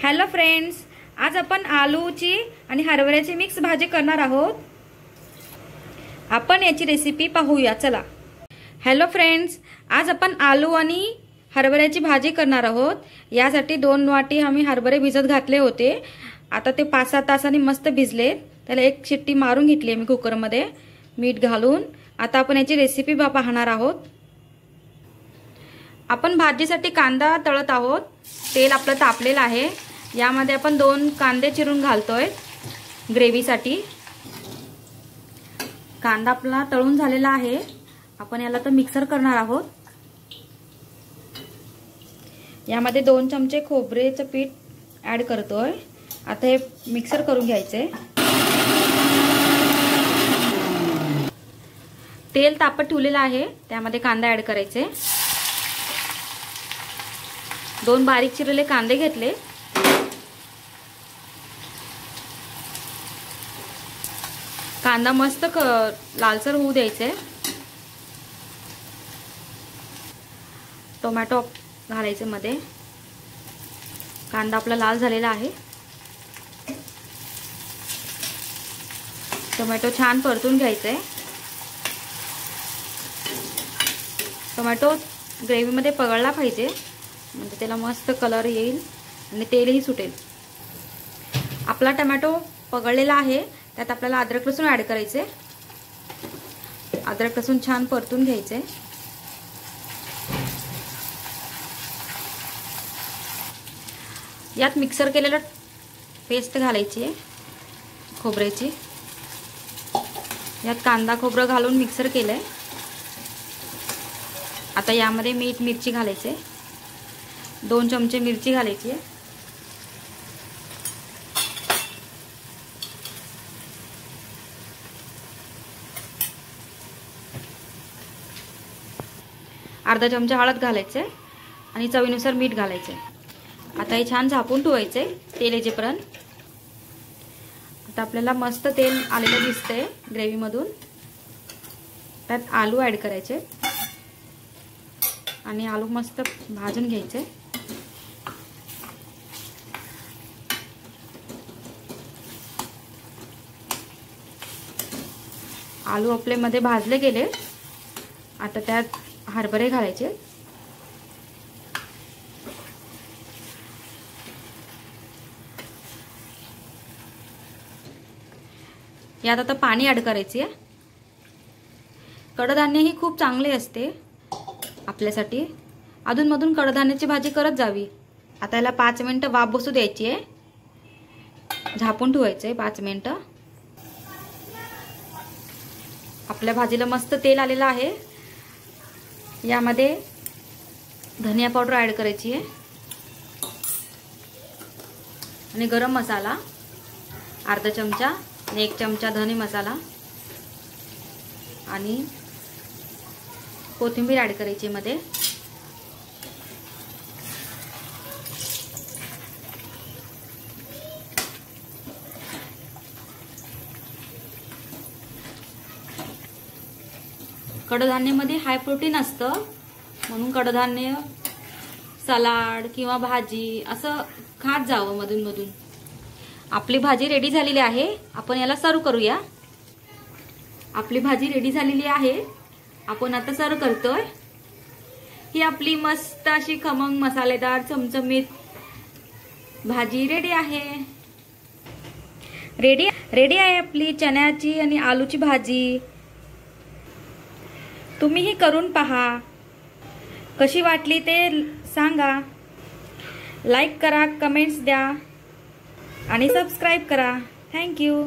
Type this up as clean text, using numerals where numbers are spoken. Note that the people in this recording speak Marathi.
हॅलो फ्रेंड्स, आज आपण आलूची आणि हरभऱ्याची मिक्स भाजी करणार आहोत। आपण याची रेसिपी पाहूया चला। हॅलो फ्रेंड्स, आज आपण आलू आणि हरभऱ्याची भाजी करणार आहोत। यासाठी 2 वाटी आम्ही हरभरे भिजत घातले होते। आता ते 5-6 तासांनी मस्त भिजले। त्याला एक शिट्टी मारून घेतली मी कुकर मध्ये मीठ घालून। आता आपण याची रेसिपी पाहणार आहोत। आपण भाजीसाठी कांदा तळत आहोत। तेल आपलं तापलेलं आहे। यामध्ये आपण 2 कांदे चिरून घालतोय ग्रेव्हीसाठी। कांदा आपला तळून झालेला आहे। आपण याला तर मिक्सर करणार आहोत। यामध्ये 2 चमचे खोबरेचं पीठ ऍड करतोय। आता हे मिक्सर करून घ्यायचे। तेल तापत ठेवलेलं आहे, त्यामध्ये कांदा ऍड करायचे। 2 बारीक चिरलेले कांदे घेतले। कांदा मस्त लालसर होऊ द्यायचे। टोमॅटो घालायचे मध्ये। कांदा आपला लाल झालेला आहे। टोमॅटो छान परतून घ्यायचे। टोमॅटो ग्रेव्ही मध्ये पगळला पाहिजे, म्हणजे त्याला मस्त कलर येईल आणि तेलही सुटेल। आपला टोमॅटो पगळलेला आहे, त्यात आपल्याला अद्रक लसूण ऍड करायचे। अद्रक लसूण छान परतून घ्यायचे। यात मिक्सर केलेलं पेस्ट घालायची आहे खोबऱ्याची। यात कांदा खोबरं घालून मिक्सर केलंय। आता यामध्ये मीठ मिरची घालायचे। 2 चमचे मिरची घालायची आहे। अर्धा चमचा हळद घालायचे आणि चवीनुसार मीठ घालायचे। आता हे छान झाकून ठेवायचे तेल येईपर्यंत। आता आपल्याला मस्त तेल आलेलं दिसतंय ग्रेव्ही मधून। त्यात आलू ऍड करायचे आणि आलू मस्त भाजून घ्यायचे। आलू आपले मध्ये भाजले गेले। आता त्यात हरभरे घालायचे। यात आता पाणी ऍड करायचे। कडधान्य ही खूप चांगले असते आपल्यासाठी। अधूनमधून कडधान्याची भाजी करत जावी। आता याला 5 मिनिटं वाफ बसू द्यायची आहे। झाकून ठेवायचंय 5 मिनिटं। आपल्या भाजीला मस्त तेल आलेलं आहे। यामध्ये धनिया पावडर ऍड करायची आहे आणि गरम मसाला अर्धा चमचा आणि 1 चमचा धने मसाला आणि कोथिंबीर ऍड करायची मध्ये। कडधान्यामध्ये हाय प्रोटीन असतं, म्हणून कडधान्य सलाड किंवा भाजी असं खात जावं मधून मधून। आपली भाजी रेडी झालेली आहे। आपण याला सर्व करूया। आपली भाजी रेडी झालेली आहे। आपण आता सर्व करतोय। ही आपली मस्त अशी खमंग मसालेदार चमचमीत भाजी रेडी आहे। रेडी आहे आपली चण्याची आणि आलूची भाजी। तुम्हीही करून पहा। कशी वाटली ते सांगा। लाईक करा, कमेंट्स द्या आणि सबस्क्राईब करा। Thank you.